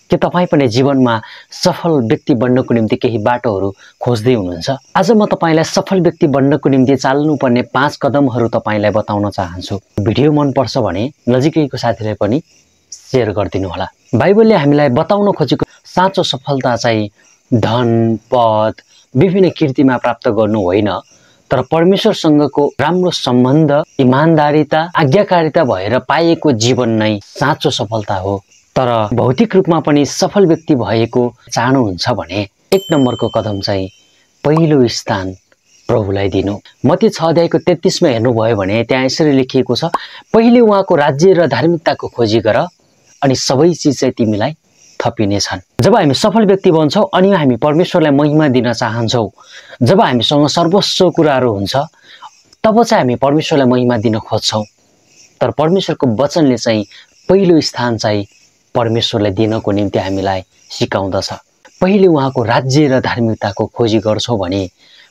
के तपाईँ पनि जीवनमा सफल व्यक्ति बन्नको निम्ति केही बाटोहरू खोज्दै हुनुहुन्छ? आज म तपाईलाई सफल व्यक्ति बन्नको निम्ति चाल्नुपर्ने 5 कदमहरू तपाईलाई बताउन चाहन्छु। भिडियो मन पर्छ भने नजिकैको साथीलाई पनि शेयर गरिदिनु होला। बाइबलले हामीलाई बताउन खोजेको साँचो सफलता चाहिँ धन, पद, विभिन्न कीर्तिमा प्राप्त गर्नु होइन, तर परमेश्वरसँगको राम्रो सम्बन्ध, इमानदारिता, आज्ञाकारिता भएर पाएको जीवन नै साँचो सफलता हो। तर भौतिक रूपमा पनि सफल व्यक्ति भएको चाहनुहुन्छ भने 1 नम्बरको कदम चाहिँ पहिलो स्थान प्रभुलाई दिनु। मत्ती 6 अध्यायको 33 मा हेर्नुभयो भने त्यहाँ यसरी लेखिएको छ, पहिले उहाँको राज्य र धार्मिकताको खोजी गर अनि सबै चिज चाहिँ तिमीलाई थपिनेछन्। जब हामी सफल व्यक्ति बन्छौँ अनि हामी परमेश्वरलाई महिमा दिन चाहन्छौँ, जब हामीसँग सर्वस्व कुराहरू हुन्छ, तब चाहिँ हामी परमेश्वरलाई महिमा दिन खोज्छौँ। तर परमेश्वरको वचनले चाहिँ पहिलो स्थान चाहिँ परमेश्वरलाई दिनको निम्ति हामीलाई सिकाउँदछ। पहिले उहाँको राज्य र धार्मिकताको खोजी गर्छौँ भने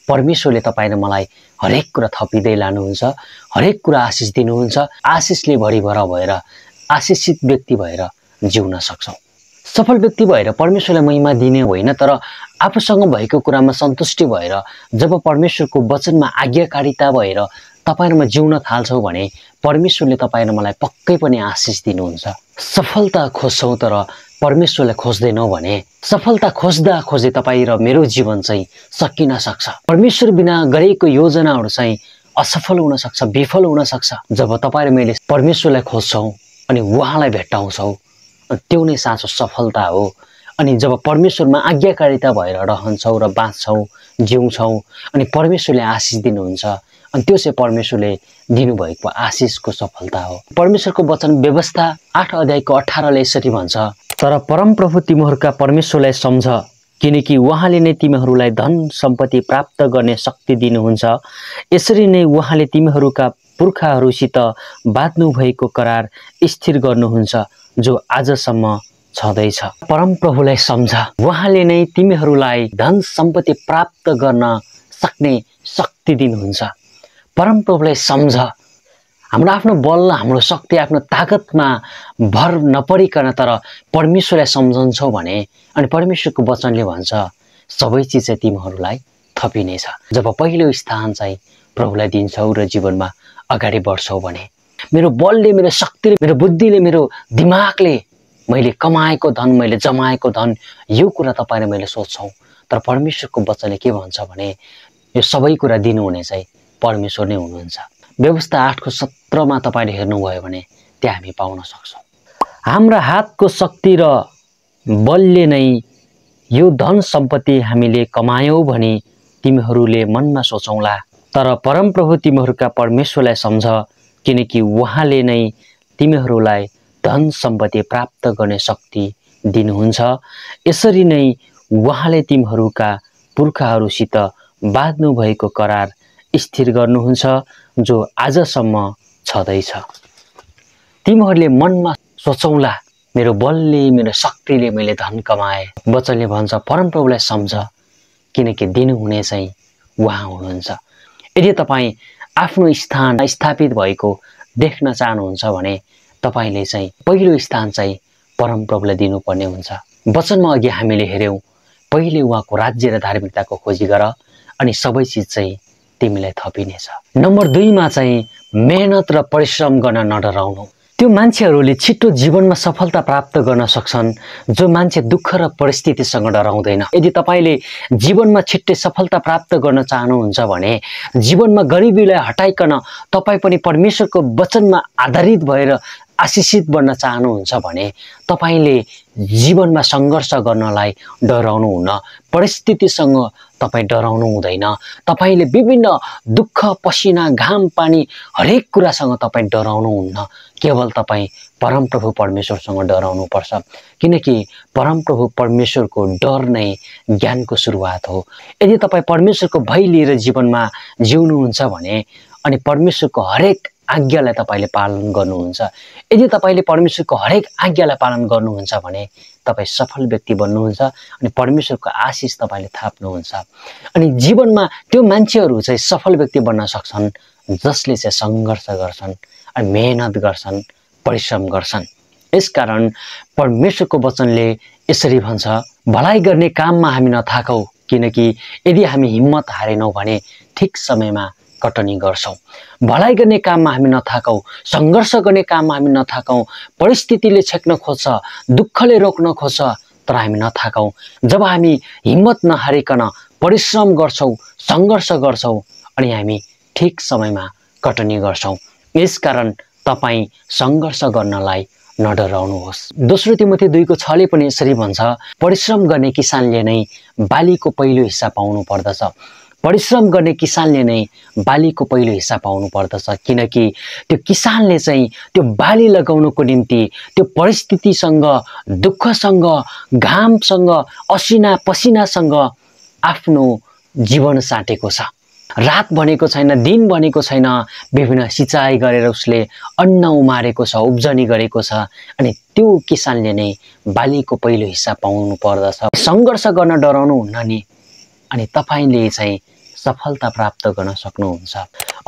परमेश्वरले तपाईँ र मलाई हरेक कुरा थपिँदै लानुहुन्छ, हरेक कुरा आशिष दिनुहुन्छ। आशिषले भरिभर भएर आशिषित व्यक्ति भएर जिउन सक्छौँ। सफल व्यक्ति भएर परमेश्वरलाई महिमा दिने होइन, तर आफूसँग भएको कुरामा सन्तुष्टि भएर जब परमेश्वरको वचनमा आज्ञाकारिता भएर तपाईँ र म जिउन थाल्छौँ भने परमेश्वरले तपाईँ र मलाई पक्कै पनि आशिष दिनुहुन्छ। सफलता खोज्छौँ तर परमेश्वरलाई खोज्दैनौँ भने सफलता खोज्दा खोज्दै तपाईँ र मेरो जीवन चाहिँ सकिन सक्छ। परमेश्वर बिना गरेको योजनाहरू चाहिँ असफल हुन सक्छ, विफल हुन सक्छ। जब तपाईँ र मैले परमेश्वरलाई खोज्छौँ अनि उहाँलाई भेट्टाउँछौँ, त्यो नै साँचो सफलता हो। अनि जब परमेश्वरमा आज्ञाकारिता भएर रहन्छौँ र बाँच्छौँ, जिउँछौँ अनि परमेश्वरले आशिष दिनुहुन्छ, अनि त्यो चाहिँ परमेश्वरले दिनुभएको आशिषको सफलता हो। परमेश्वरको वचन व्यवस्था 8 अध्यायको 18ले यसरी भन्छ, तर परमप्रभु तिमीहरूका परमेश्वरलाई सम्झ, किनकि उहाँले नै तिमीहरूलाई धन सम्पत्ति प्राप्त गर्ने शक्ति दिनुहुन्छ। यसरी नै उहाँले तिमीहरूका पुर्खाहरूसित बाँध्नु भएको करार स्थिर गर्नुहुन्छ, जो आजसम्म छँदैछ। परमप्रभुलाई सम्झ, उहाँले नै तिमीहरूलाई धन सम्पत्ति प्राप्त गर्न सक्ने शक्ति दिनुहुन्छ। परमप्रभुलाई सम्झ। हाम्रो आफ्नो बल, हाम्रो शक्ति, आफ्नो ताकतमा भर नपरिकन तर परमेश्वरलाई सम्झन्छौँ भने अनि परमेश्वरको वचनले भन्छ सबै चिज चाहिँ तिमीहरूलाई थपिनेछ। जब पहिलो स्थान चाहिँ प्रभुलाई दिन्छौ र जीवनमा अगाडि बढ्छौ भने मेरो बलले, मेरो शक्तिले, मेरो बुद्धिले, मेरो दिमागले मैले कमाएको धन, मैले जमाएको धन, यो कुरा तपाईँ र मैले सोच्छौँ, तर परमेश्वरको वचनले के भन्छ भने यो सबै कुरा दिनुहुने चाहिँ परमेश्वर नै हुनुहुन्छ। व्यवस्था 8को 17मा तपाईले हेर्नुभयो भने त्यहाँ हामी पाउन सक्छौँ, हाम्रा हातको शक्ति र बलले नै यो धन सम्पत्ति हामीले कमायौँ भने तिमीहरूले मनमा सोचौँला, तर परमप्रभु तिमीहरूका परमेश्वरलाई सम्झ, किनकि उहाँले नै तिमीहरूलाई धन सम्पत्ति प्राप्त गर्ने शक्ति दिनुहुन्छ। यसरी नै उहाँले तिमीहरूका पुर्खाहरूसित बाँध्नु भएको करार स्थिर गर्नुहुन्छ, जो आजसम्म छँदैछ। तिमीहरूले मनमा सोचौँला, मेरो बलले, मेरो शक्तिले मैले धन कमाएँ। वचनले भन्छ परमप्रभुलाई सम्झ, किनकि दिनुहुने चाहिँ उहाँ हुनुहुन्छ। यदि तपाईँ आफ्नो स्थान स्थापित भएको देख्न चाहनुहुन्छ भने तपाईले चाहिँ पहिलो स्थान चाहिँ परमप्रभुलाई दिनुपर्ने हुन्छ। वचनमा अघि हामीले हेर्यौं, पहिले उहाँको राज्य र धार्मिकताको खोजी गर अनि सबै चिज चाहिँ तिमीलाई थपिनेछ। नम्बर 2 मा चाहिँ मेहनत र परिश्रम गर्न नडराउनु। त्यो मान्छेहरूले छिटो जीवनमा सफलता प्राप्त गर्न सक्छन् जो मान्छे दुःख र परिस्थितिसँग डराउँदैन। यदि तपाईले जीवनमा छिट्टै सफलता प्राप्त गर्न चाहनुहुन्छ भने जीवनमा गरिबीलाई हटाइकन तपाई पनि परमेश्वरको वचनमा आधारित भएर आशिषित बन्न चाहनुहुन्छ भने तपाईले जीवनमा संघर्ष गर्नलाई डराउनु हुन्न, परिस्थितिसँग तपाई डराउनु हुँदैन। तपाईले विभिन्न दुःख, पसिना, घाम, पानी हरेक कुरासँग तपाई डराउनु हुन्न, केवल तपाई परमप्रभु परमेश्वरसँग डराउनु पर्छ, किनकि परमप्रभु परमेश्वरको डर नै ज्ञानको सुरुवात हो। यदि तपाई परमेश्वरको भय लिएर जीवनमा जिउनुहुन्छ भने अनि परमेश्वरको हरेक आज्ञालाई तपाईले पालन गर्नुहुन्छ, यदि तपाईले परमेश्वरको हरेक आज्ञालाई पालन गर्नुहुन्छ भने तपाई सफल व्यक्ति बन्नुहुन्छ अनि परमेश्वरको आशिष तपाईले थाप्नुहुन्छ। अनि जीवनमा त्यो मान्छेहरू चाहिँ सफल व्यक्ति बन्न सक्छन् जसले चाहिँ संघर्ष गर्छन् अनि मेहनत गर्छन्, परिश्रम गर्छन्। यसकारण परमेश्वरको वचनले यसरी भन्छ, भलाइ गर्ने काममा हामी नथाकौँ, किनकि यदि हामी हिम्मत हारेनौँ भने ठिक समयमा कटनी गर्छौँ। भलाइ गर्ने काममा हामी नथाकौँ, सङ्घर्ष गर्ने काममा हामी नथाकौँ। परिस्थितिले छेक्न खोज्छ, दुःखले रोक्न खोज्छ, तर हामी नथाकौँ। जब हामी हिम्मत नहारिकन परिश्रम गर्छौँ, सङ्घर्ष गर्छौँ अनि हामी ठिक समयमा कटनी गर्छौँ। यसकारण तपाईँ सङ्घर्ष गर्नलाई नडराउनुहोस्। दोस्रो तिमोथी 2:6 पनि यसरी भन्छ, परिश्रम गर्ने किसानले नै बालीको पहिलो हिस्सा पाउनु पर्दछ। परिश्रम गर्ने किसानले नै बालीको पहिलो हिस्सा पाउनु पर्दछ, किनकि त्यो किसानले चाहिँ त्यो बाली लगाउनको निम्ति त्यो परिस्थितिसँग, दुःखसँग, घामसँग, असिना पसिनासँग आफ्नो जीवन साटेको छ। रात भनेको छैन, दिन भनेको छैन, विभिन्न सिँचाइ गरेर उसले अन्न उमारेको छ, उब्जनी गरेको छ, अनि त्यो किसानले नै बालीको पहिलो हिस्सा पाउनु पर्दछ। सङ्घर्ष गर्न डराउनु हुन्न नि, अनि तपाईँले चाहिँ सफलता प्राप्त गर्न सक्नुहुन्छ।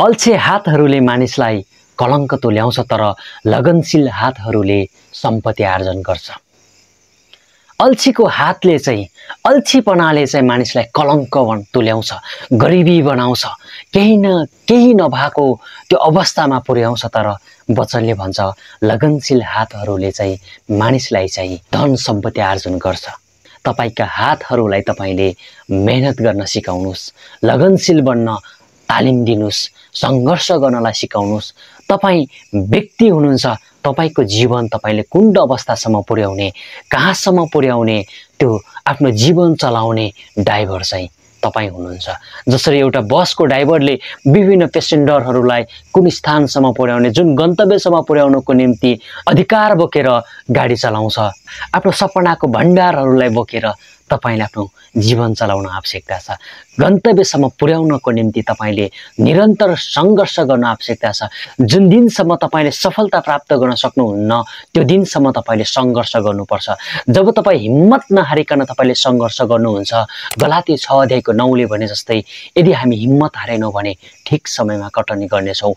अल्छे हातहरूले मानिसलाई कलङ्क तुल्याउँछ, तर लगनशील हातहरूले सम्पत्ति आर्जन गर्छ। अल्छीको हातले चाहिँ, अल्छीपनाले चाहिँ मानिसलाई कलङ्क तुल्याउँछ, गरिबी बनाउँछ, केही नभएको त्यो अवस्थामा पुर्याउँछ। तर वचनले भन्छ, लगनशील हातहरूले चाहिँ मानिसलाई चाहिँ धन सम्पत्ति आर्जन गर्छ। तपाईँका हातहरूलाई तपाईँले मेहनत गर्न सिकाउनुहोस्, लगनशील बन्न तालिम दिनुहोस्, सङ्घर्ष गर्नलाई सिकाउनुहोस्। तपाईँ व्यक्ति हुनुहुन्छ, तपाईँको जीवन तपाईँले कुन अवस्थासम्म पुर्याउने, कहाँसम्म पुर्याउने, त्यो आफ्नो जीवन चलाउने ड्राइभर चाहिँ तपाईँ हुनुहुन्छ। जसरी एउटा बसको ड्राइभरले विभिन्न पेसेन्जरहरूलाई कुन स्थानसम्म पुर्याउने, जुन गन्तव्यसम्म पुर्याउनको निम्ति अधिकार बोकेर गाडी चलाउँछ, आफ्नो सपनाको भण्डारहरूलाई बोकेर तपाईँले आफ्नो जीवन चलाउन आवश्यकता छ। गन्तव्यसम्म पुर्याउनको निम्ति तपाईँले निरन्तर सङ्घर्ष गर्न आवश्यकता छ। जुन दिनसम्म तपाईँले सफलता प्राप्त गर्न सक्नुहुन्न, त्यो दिनसम्म तपाईँले सङ्घर्ष गर्नुपर्छ। जब तपाईँ हिम्मत नहारिकन तपाईँले सङ्घर्ष गर्नुहुन्छ, गलाती 6:9 भने जस्तै, यदि हामी हिम्मत हारेनौँ भने ठिक समयमा कटनी गर्नेछौँ।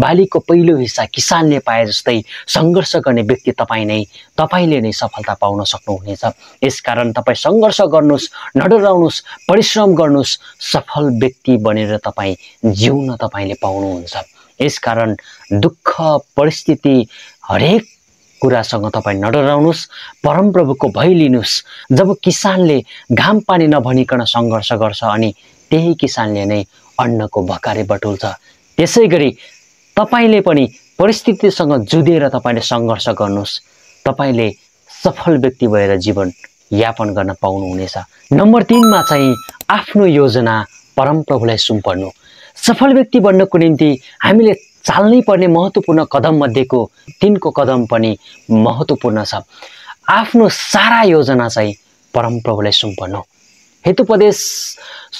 बालीको पहिलो हिस्सा किसानले पाए जस्तै सङ्घर्ष गर्ने व्यक्ति तपाईँले नै सफलता पाउन सक्नुहुनेछ। यसकारण तपाईँ सङ्घर्ष गर्नुहोस्, नडराउनुहोस्, परिश्रम गर्नुहोस्, सफल व्यक्ति बनेर तपाईँ जिउन तपाईँले पाउनुहुन्छ। यसकारण दुःख परिस्थिति हरेक कुरासँग तपाईँ नडराउनुहोस्, परमप्रभुको भय लिनुहोस्। जब किसानले घाम पानी नभनिकन सङ्घर्ष गर्छ, अनि त्यही किसानले नै अन्नको भकारे बटुल्छ, त्यसै गरी तपाईँले पनि परिस्थितिसँग जुधेर तपाईँले सङ्घर्ष गर्नुहोस्, तपाईँले सफल व्यक्ति भएर जीवन यापन गर्न पाउनुहुनेछ। नम्बर 3 मा चाहिँ आफ्नो योजना परमप्रभुलाई सुम्पर्नु। सफल व्यक्ति बन्नको निम्ति हामीले चाल्नै पर्ने महत्त्वपूर्ण कदम मध्येको 3 कदम पनि महत्त्वपूर्ण छ। आफ्नो सारा योजना चाहिँ परमप्रभुलाई सुम्पर्नु। हेतुपदेश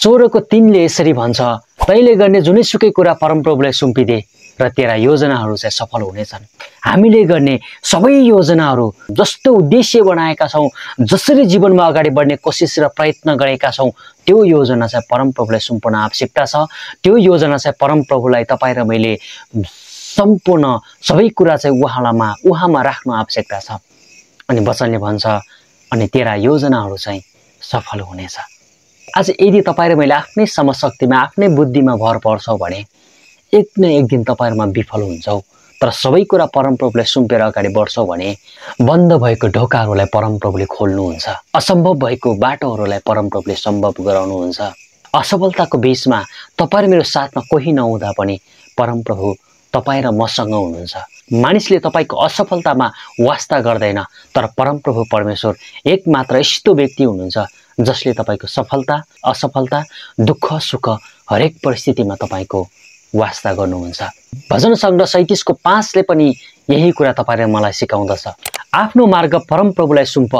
16:3 यसरी भन्छ, तैँले गर्ने जुनैसुकै कुरा परमप्रभुलाई सुम्पिदे र तेरा योजनाहरू चाहिँ सफल हुनेछन्। हामीले गर्ने सबै योजनाहरू, जस्तो उद्देश्य बनाएका छौँ, जसरी जीवनमा अगाडि बढ्ने कोसिस र प्रयत्न गरेका छौँ, त्यो योजना चाहिँ परमप्रभुलाई सुम्पर्न आवश्यकता छ। त्यो योजना चाहिँ परमप्रभुलाई तपाईँ र मैले सम्पूर्ण सबै कुरा चाहिँ उहाँमा राख्नु आवश्यकता छ। अनि वचनले भन्छ, अनि तेरा योजनाहरू चाहिँ सफल हुनेछ। आज यदि तपाईँ र मैले आफ्नै समशक्तिमा, आफ्नै बुद्धिमा भर पर्छौँ भने एक न एक दिन तपाईँहरूमा विफल हुन्छौँ। तर सबै कुरा परमप्रभुलाई सुम्पेर अगाडि बढ्छौँ भने बन्द भएको ढोकाहरूलाई परमप्रभुले खोल्नुहुन्छ, असम्भव भएको बाटोहरूलाई परमप्रभुले सम्भव गराउनुहुन्छ। असफलताको बीचमा तपाईँ र मेरो साथमा कोही नहुँदा पनि परमप्रभु तपाईँ र मसँग हुनुहुन्छ। मानिसले तपाईँको असफलतामा वास्ता गर्दैन, तर परमप्रभु परमेश्वर एकमात्र यस्तो व्यक्ति हुनुहुन्छ जसले तपाईँको सफलता, असफलता, दुःख, सुख हरेक परिस्थितिमा तपाईँको वास्ता गर्नुहुन्छ। भजन सङ्ग्रह 37:5 पनि यही कुरा तपाईँ र मलाई सिकाउँदछ। आफ्नो मार्ग परमप्रभुलाई सुम्प,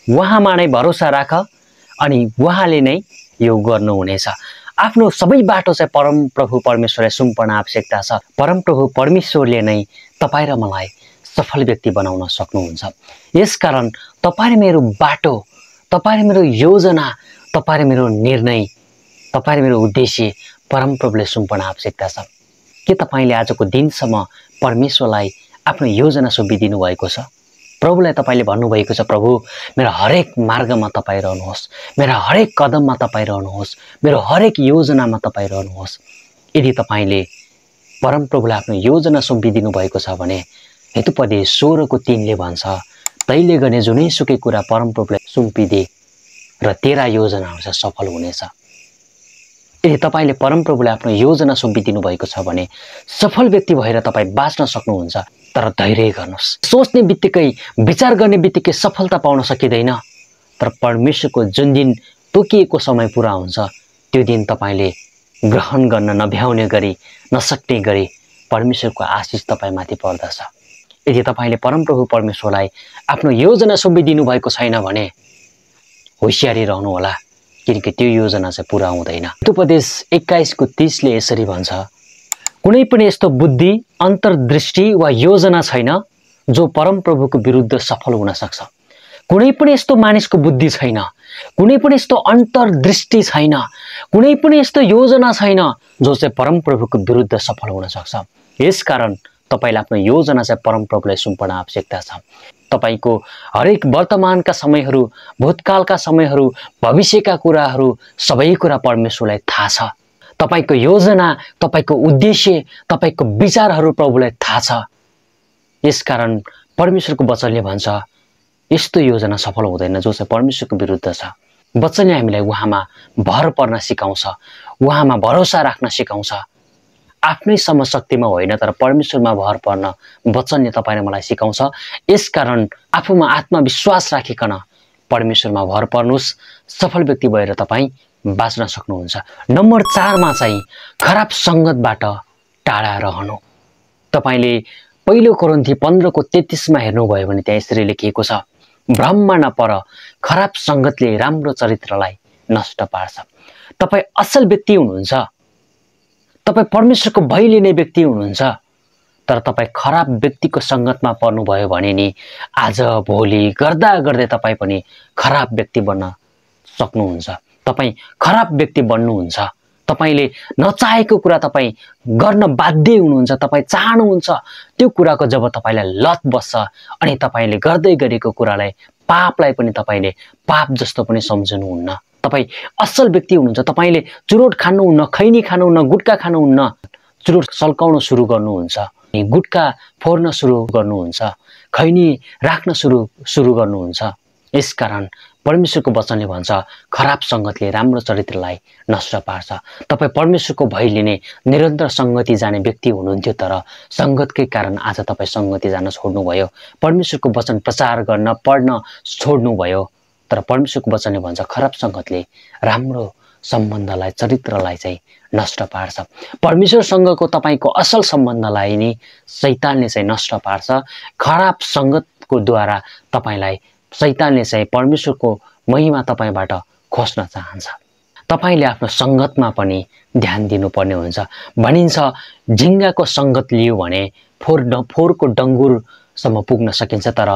उहाँमा नै भरोसा राख, अनि उहाँले नै यो गर्नुहुनेछ। आफ्नो सबै बाटो चाहिँ परमप्रभु परमेश्वरलाई सुम्पर्न आवश्यकता छ। परमप्रभु परमेश्वरले नै तपाईँ र मलाई सफल व्यक्ति बनाउन सक्नुहुन्छ। यसकारण तपाईँ र मेरो बाटो, तपाईँ र मेरो योजना, तपाईँ र मेरो निर्णय, तपाईँ र मेरो उद्देश्य परमप्रभुले सुम्पर्न आवश्यकता छ। के तपाईँले आजको दिनसम्म परमेश्वरलाई आफ्नो योजना सुम्पिदिनु भएको छ? प्रभुलाई तपाईँले भन्नुभएको छ, प्रभु मेरो हरेक मार्गमा तपाईँ रहनुहोस्, मेरा हरेक कदममा तपाईँ रहनुहोस्, मेरो हरेक योजनामा तपाईँ रहनुहोस्। यदि तपाईँले परमप्रभुलाई आफ्नो योजना सुम्पिदिनु भएको छ भने हितोपदेश 16:3 भन्छ, तैले गर्ने जुनैसुकै कुरा परमप्रभुलाई सुम्पिदे र तेरा योजनाहरू चाहिँ सफल हुनेछ। यदि तपाईँले परमप्रभुलाई आफ्नो योजना सुम्पिदिनु भएको छ भने सफल व्यक्ति भएर तपाईँ बाँच्न सक्नुहुन्छ। तर धैर्य गर्नुहोस्। सोच्ने बित्तिकै, विचार गर्ने बित्तिकै सफलता पाउन सकिँदैन। तर परमेश्वरको जुन दिन तोकिएको समय पुरा हुन्छ त्यो दिन तपाईँले ग्रहण गर्न नभ्याउने गरी, नसक्ने गरी परमेश्वरको आशिष तपाईँमाथि पर्दछ। यदि तपाईँले परमप्रभु परमेश्वरलाई आफ्नो योजना सुम्पिदिनु भएको छैन भने होसियारी रहनुहोला, किनकि त्यो योजना चाहिँ पुरा हुँदैन। हितोपदेश 21:30 यसरी भन्छ, कुनै पनि यस्तो बुद्धि, अन्तर्दृष्टि वा योजना छैन जो परमप्रभुको विरुद्ध सफल हुन सक्छ। कुनै पनि यस्तो मानिसको बुद्धि छैन, कुनै पनि यस्तो अन्तर्दृष्टि छैन, कुनै पनि यस्तो योजना छैन जो चाहिँ परमप्रभुको विरुद्ध सफल हुन सक्छ। यसकारण तपाईले आफ्नो योजना चाहिँ परमप्रभुलाई सुम्पन आवश्यकता छ। तपाईको हरेक वर्तमानका समयहरू, भूतकालका समयहरू, भविष्यका कुराहरू सबै कुरा परमेश्वरलाई थाहा छ। तपाईको योजना, तपाईको उद्देश्य, तपाईको विचारहरू प्रभुलाई थाहा छ। यसकारण परमेश्वरको वचनले भन्छ यस्तो योजना सफल हुँदैन जो चाहिँ परमेश्वरको विरुद्ध छ। वचनले हामीलाई उहाँमा भर पर्न सिकाउँछ, उहाँमा भरोसा राख्न सिकाउँछ। आफ्नै समशक्तिमा होइन तर परमेश्वरमा भर पर्न वचनले तपाईले मलाई सिकाउँछ। यसकारण आफूमा आत्मविश्वास राखिकन परमेश्वरमा भर पर्नुस्, सफल व्यक्ति भएर तपाईँ बाँच्न सक्नुहुन्छ। नम्बर 4 मा चाहिँ खराब संगतबाट टाढा रहनु। तपाईले पहिलो कोरिन्थी 15:33 मा हेर्नुभयो भने त्यहाँ यसरी लेखिएको छ, भ्रममा नपर, खराब संगतले राम्रो चरित्रलाई नष्ट पार्छ। तपाईँ असल व्यक्ति हुनुहुन्छ, तपाईँ परमेश्वरको भय लिने व्यक्ति हुनुहुन्छ, तर तपाईँ खराब व्यक्तिको संगतमा पर्नुभयो भने नि आज भोलि गर्दा गर्दै तपाईँ पनि खराब व्यक्ति बन्न सक्नुहुन्छ। तपाईँ खराब व्यक्ति बन्नुहुन्छ। तपाईले नचाहेको कुरा तपाईँ गर्न बाध्य हुनुहुन्छ। तपाईँ चाहनुहुन्छ त्यो कुराको जब तपाईलाई लत बस्छ अनि तपाईले गर्दै गरेको कुरालाई, पापलाई पनि तपाईले पाप जस्तो पनि सम्झनुहुन्न। तपाईँ असल व्यक्ति हुनुहुन्छ। तपाईले चुरोट खानुहुन्न, खैनी खानुहुन्न, गुटखा खानुहुन्न, चुरोट सल्काउन सुरु गर्नुहुन्छ, गुटखा फोर्न सुरु गर्नुहुन्छ, खैनी राख्न सुरु गर्नुहुन्छ। यसकारण परमेश्वरको वचनले भन्छ खराब संगतले राम्रो चरित्रलाई नष्ट पार्छ। तपाईँ परमेश्वरको भय लिने निरन्तर संगति जाने व्यक्ति हुनुहुन्थ्यो, तर संगतकै कारण आज तपाईँ संगति जान छोड्नुभयो। परमेश्वरको वचन प्रचार गर्न, पढ्न छोड्नुभयो। तर परमेश्वरको वचनले भन्छ खराब संगतले राम्रो सम्बन्धलाई, चरित्रलाई चाहिँ नष्ट पार्छ। परमेश्वरसँगको तपाईको असल सम्बन्धलाई नि शैतानले चाहिँ नष्ट पार्छ। खराब संगतको द्वारा तपाईलाई शैतानले चाहिँ परमेश्वरको महिमा तपाईबाट खोज्न चाहन्छ। तपाईले आफ्नो संगतमा पनि ध्यान दिनुपर्ने हुन्छ। भनिन्छ झिङ्गाको संगत लियो भने फोरको डङ्गुरसम्म पुग्न सकिन्छ, तर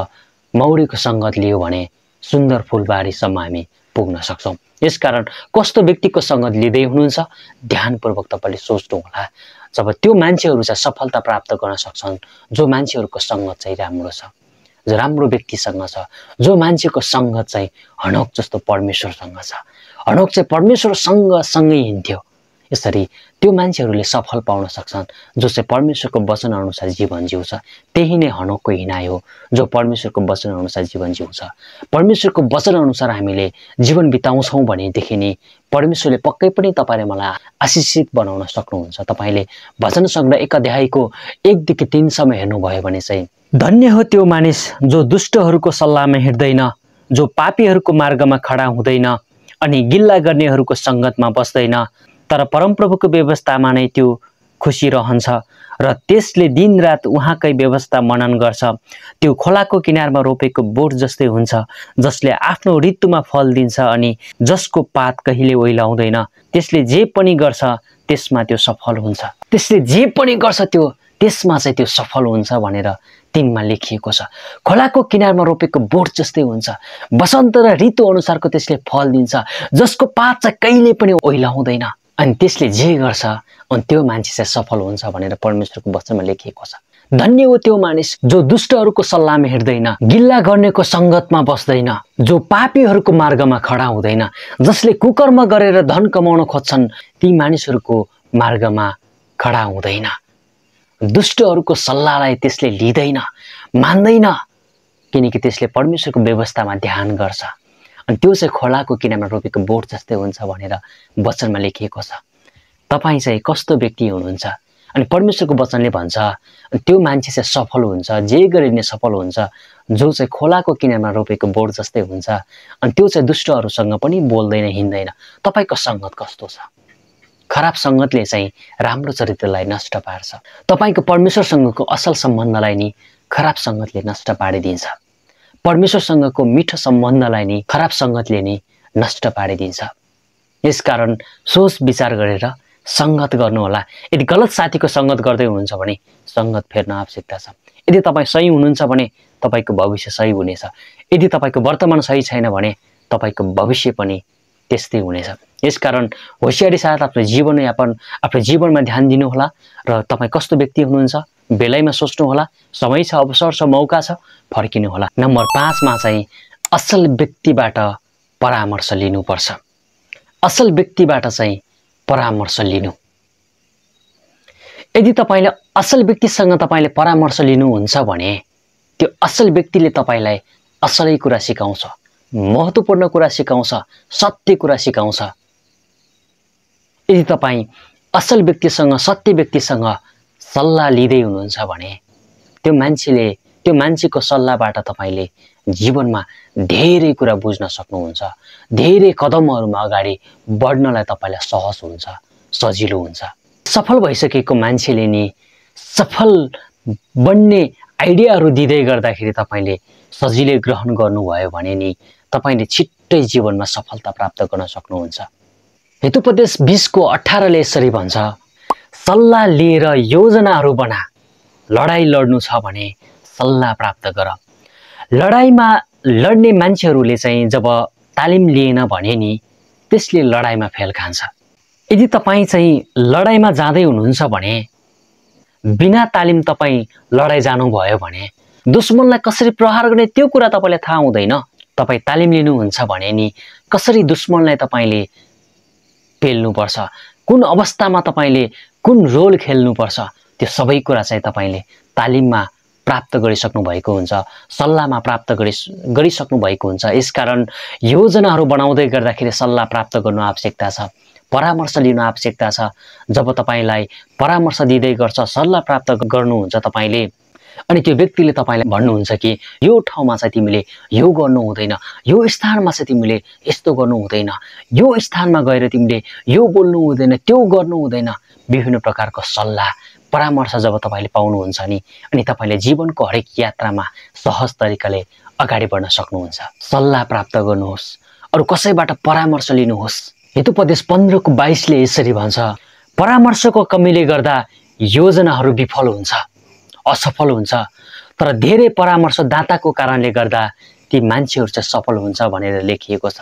मौरीको संगत लियो भने सुन्दर फुलबारीसम्म हामी पुग्न सक्छौँ। यसकारण कस्तो व्यक्तिको संगत लिँदै हुनुहुन्छ ध्यानपूर्वक तपाईले सोच्नु होला। जब त्यो मान्छेहरू चाहिँ सफलता प्राप्त गर्न सक्छन् जो मान्छेहरूको संगत चाहिँ राम्रो छ, जो राम्रो व्यक्तिसँग छ, जो मान्छेको संगत चाहिँ हनोक जस्तो परमेश्वरसँग छ। हनोक चाहिँ परमेश्वरसँग सँगै हिँड्थ्यो। यसरी त्यो मान्छेहरूले सफल पाउन सक्छन् जो चाहिँ परमेश्वरको वचन अनुसार जीवन जिउँछ। त्यही नै हनोकको हिँडाइ हो, जो परमेश्वरको वचन अनुसार जीवन जिउँछ। परमेश्वरको वचन अनुसार हामीले जीवन बिताउँछौँ भनेदेखि नि परमेश्वरले पक्कै पनि तपाईले मलाई आशीषित बनाउन सक्नुहुन्छ। तपाईले भजन संग्रह 1 अध्यायको 1 देखि 3 सम्म हेर्नुभयो भने चाहिँ धन्य हो त्यो मानिस जो दुष्टहरूको सल्लाहमा हिँड्दैन, जो पापीहरूको मार्गमा खडा हुँदैन अनि गिल्ला गर्नेहरूको संगतमा बस्दैन, तर परमप्रभुको व्यवस्थामा नै त्यो खुसी रहन्छ र त्यसले दिनरात उहाँकै व्यवस्था मनन गर्छ। त्यो खोलाको किनारमा रोपेको बोट जस्तै हुन्छ, जसले आफ्नो ऋतुमा फल दिन्छ अनि जसको पात कहिले ओइलाउँदैन। त्यसले जे पनि गर्छ त्यसमा त्यो सफल हुन्छ। त्यसले जे पनि गर्छ त्यसमा चाहिँ त्यो सफल हुन्छ भनेर 3 मा लेखिएको छ। खोलाको किनारमा रोपेको बोट जस्तै हुन्छ, वसन्त र ऋतु अनुसारको त्यसले फल दिन्छ, जसको पात चाहिँ कहिले पनि ओइलाउँदैन, अनि त्यसले जे गर्छ अनि त्यो मान्छे चाहिँ सफल हुन्छ भनेर परमेश्वरको वचनमा लेखिएको छ। धन्य हो त्यो मानिस जो दुष्टहरूको सल्लाहमा हिँड्दैन, गिल्ला गर्नेको सङ्गतमा बस्दैन, जो पापीहरूको मार्गमा खडा हुँदैन, जसले कुकर्म गरेर धन कमाउन खोज्छन् ती मानिसहरूको मार्गमा खडा हुँदैन। दुष्टहरूको सल्लाहलाई त्यसले लिँदैन, मान्दैन, किनकि त्यसले परमेश्वरको व्यवस्थामा ध्यान गर्छ। अनि त्यो चाहिँ खोलाको किनारमा रोपेको बोट जस्तै हुन्छ भनेर वचनमा लेखिएको छ। तपाईँ चाहिँ कस्तो व्यक्ति हुनुहुन्छ? अनि परमेश्वरको वचनले भन्छ त्यो मान्छे चाहिँ सफल हुन्छ, जे गरिने सफल हुन्छ, जो चाहिँ खोलाको किनारमा रोपेको बोट जस्तै हुन्छ। अनि त्यो चाहिँ दुष्टहरूसँग पनि बोल्दैन, हिँड्दैन। तपाईँको सङ्गत कस्तो छ? खराब सङ्गतले चाहिँ राम्रो चरित्रलाई नष्ट पार्छ। तपाईँको परमेश्वरसँगको असल सम्बन्धलाई नि खराब सङ्गतले नष्ट पारिदिन्छ। परमेश्वरसँगको मिठो सम्बन्धलाई नि खराब सङ्गतले नि नष्ट पारिदिन्छ। यसकारण सोच विचार गरेर सङ्गत गर्नुहोला। यदि गलत साथीको सङ्गत गर्दै हुनुहुन्छ भने सङ्गत फेर्न आवश्यकता छ। यदि तपाईँ सही हुनुहुन्छ भने तपाईँको भविष्य सही हुनेछ। यदि तपाईँको वर्तमान सही छैन भने तपाईँको भविष्य पनि त्यस्तै हुनेछ। यसकारण होसियारी साथ आफ्नो जीवनमा ध्यान दिनुहोला र तपाईँ कस्तो व्यक्ति हुनुहुन्छ बेलैमा सोच्नुहोला। समय छ, अवसर छ, मौका छ, फर्किनुहोला। नम्बर 5 मा चाहिँ असल व्यक्तिबाट परामर्श लिनुपर्छ। असल व्यक्तिबाट चाहिँ परामर्श लिनु। यदि तपाईँले असल व्यक्तिसँग तपाईँले परामर्श लिनुहुन्छ भने त्यो असल व्यक्तिले तपाईँलाई असलै कुरा सिकाउँछ, महत्त्वपूर्ण कुरा सिकाउँछ, सत्य कुरा सिकाउँछ। यदि तपाईँ असल व्यक्तिसँग, सत्य व्यक्तिसँग सल्लाह लिँदै हुनुहुन्छ भने त्यो मान्छेको सल्लाहबाट तपाईँले जीवनमा धेरै कुरा बुझ्न सक्नुहुन्छ। धेरै कदमहरूमा अगाडि बढ्नलाई तपाईँलाई सहज हुन्छ, सजिलो हुन्छ। सफल भइसकेको मान्छेले नि सफल बन्ने आइडियाहरू दिँदै गर्दाखेरि तपाईँले सजिलै ग्रहण गर्नुभयो भने नि तपाईँले छिट्टै जीवनमा सफलता प्राप्त गर्न सक्नुहुन्छ। हितोपदेश 20:18 यसरी भन्छ, सल्लाह लिएर योजनाहरू बना। लडाईँ लड्नु छ भने सल्लाह प्राप्त गर। लडाईँमा लड्ने मान्छेहरूले चाहिँ जब तालिम लिएन भने नि त्यसले लडाईँमा फेल खान्छ। यदि तपाईँ चाहिँ लडाईँमा जाँदै हुनुहुन्छ भने बिना तालिम तपाईँ लडाईँ जानुभयो भने दुश्मनलाई कसरी प्रहार गर्ने त्यो कुरा तपाईँलाई थाहा हुँदैन। तपाईँ तालिम लिनुहुन्छ भने नि कसरी दुश्मनलाई तपाईँले पेल्नुपर्छ, कुन अवस्थामा तपाईँले कुन रोल खेल्नुपर्छ, त्यो सबै कुरा चाहिँ तपाईँले तालिममा प्राप्त गरिसक्नु भएको हुन्छ, सल्लाहमा प्राप्त गरिसक्नु भएको हुन्छ। यसकारण योजनाहरू बनाउँदै गर्दाखेरि सल्लाह प्राप्त गर्नु आवश्यकता छ, परामर्श लिनु आवश्यकता छ। जब तपाईँलाई परामर्श दिँदै गर्छ, सल्लाह प्राप्त गर्नुहुन्छ तपाईँले, अनि त्यो व्यक्तिले तपाईँलाई भन्नुहुन्छ कि यो ठाउँमा चाहिँ तिमीले यो गर्नु हुँदैन, यो स्थानमा चाहिँ तिमीले यस्तो गर्नु हुँदैन, यो स्थानमा गएर तिमीले यो बोल्नु हुँदैन, त्यो गर्नु हुँदैन, विभिन्न प्रकारको सल्लाह परामर्श जब तपाईँले पाउनुहुन्छ नि अनि तपाईँले जीवनको हरेक यात्रामा सहज तरिकाले अगाडि बढ्न सक्नुहुन्छ। सल्लाह प्राप्त गर्नुहोस्, अरू कसैबाट परामर्श लिनुहोस्। हितोपदेश 15:22 यसरी भन्छ, परामर्शको कमीले गर्दा योजनाहरू विफल हुन्छ, असफल हुन्छ, तर धेरै परामर्शदाताको कारणले गर्दा ती मान्छेहरू चाहिँ सफल हुन्छ भनेर लेखिएको छ।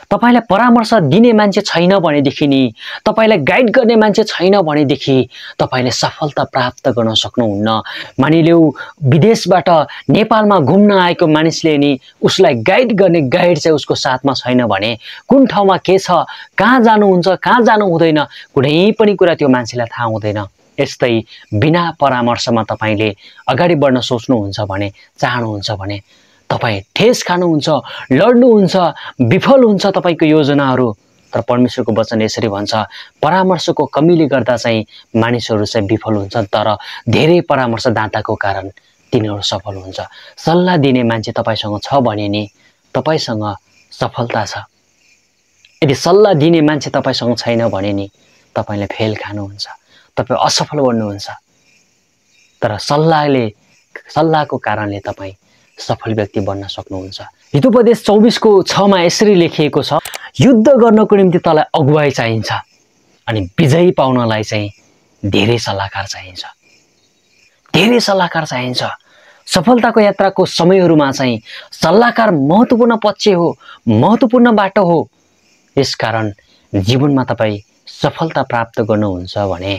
तपाईलाई परामर्श दिने मान्छे छैन भनेदेखि नि, तपाईलाई गाइड गर्ने मान्छे छैन भनेदेखि तपाईले सफलता प्राप्त गर्न सक्नुहुन्न। मानिलिऊ विदेशबाट नेपालमा घुम्न आएको मानिसले नि उसलाई गाइड गर्ने गाइड चाहिँ उसको साथमा छैन भने कुन ठाउँमा के छ, कहाँ जानुहुन्छ, कहाँ जानु हुँदैन, कुनै पनि कुरा त्यो मान्छेलाई थाहा हुँदैन। यस्तै बिना परामर्शमा तपाईले अगाडि बढ्न सोच्नुहुन्छ भने, चाहनुहुन्छ भने तपाईं ठेस खानुहुन्छ, लड्नुहुन्छ, विफल हुन्छ तपाईको योजनाहरू। तर परमेश्वरको वचन यसरी भन्छ, परामर्शको कमीले गर्दा चाहिँ मानिसहरू चाहिँ विफल हुन्छन्, तर धेरै परामर्शदाताको कारण तिनीहरू सफल हुन्छ। सल्लाह दिने मान्छे तपाईसँग छ भने नि तपाईसँग सफलता छ। यदि सल्लाह दिने मान्छे तपाईसँग छैन भने नि तपाईले फेल खानुहुन्छ, तपाईँ असफल बन्नुहुन्छ। तर सल्लाहको कारणले तपाईँ सफल व्यक्ति बन्न सक्नुहुन्छ। हितोपदेश 24:6 यसरी लेखिएको छ, युद्ध गर्नको निम्ति तँलाई अगुवाई चाहिन्छ अनि विजयी पाउनलाई चाहिँ धेरै सल्लाहकार चाहिन्छ। धेरै सल्लाहकार चाहिन्छ। सफलताको यात्राको समयहरूमा चाहिँ सल्लाहकार महत्त्वपूर्ण पक्ष हो, महत्त्वपूर्ण बाटो हो। यसकारण जीवनमा तपाईँ सफलता प्राप्त गर्नुहुन्छ भने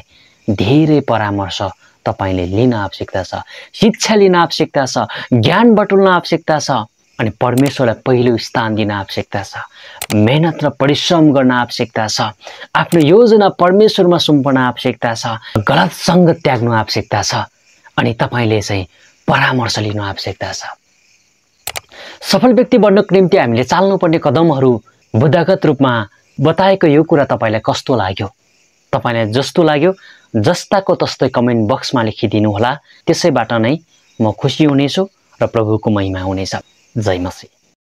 धेरै परामर्श तपाईले लिन आवश्यकता छ, शिक्षा लिन आवश्यकता छ, ज्ञान बटुल्न आवश्यकता छ अनि परमेश्वरलाई पहिलो स्थान दिन आवश्यकता छ। मेहनत र परिश्रम गर्न आवश्यकता छ। आफ्नो योजना परमेश्वरमा सुम्पन आवश्यकता छ। गलत सङ्गत त्याग्नु आवश्यकता छ अनि तपाईले चाहिँ परामर्श लिनु आवश्यकता छ। सफल व्यक्ति बन्नको निम्ति हामीले चाल्नुपर्ने कदमहरू बुद्धगत रूपमा बताएको यो कुरा तपाईलाई कस्तो लाग्यो? तपाईलाई जस्तो लाग्यो जस्ताको तस्तै कमेन्ट बक्समा लेखिदिनु होला। त्यसैबाट नै म खुसी हुनेछु र प्रभुको महिमा हुनेछ। जय मसीह।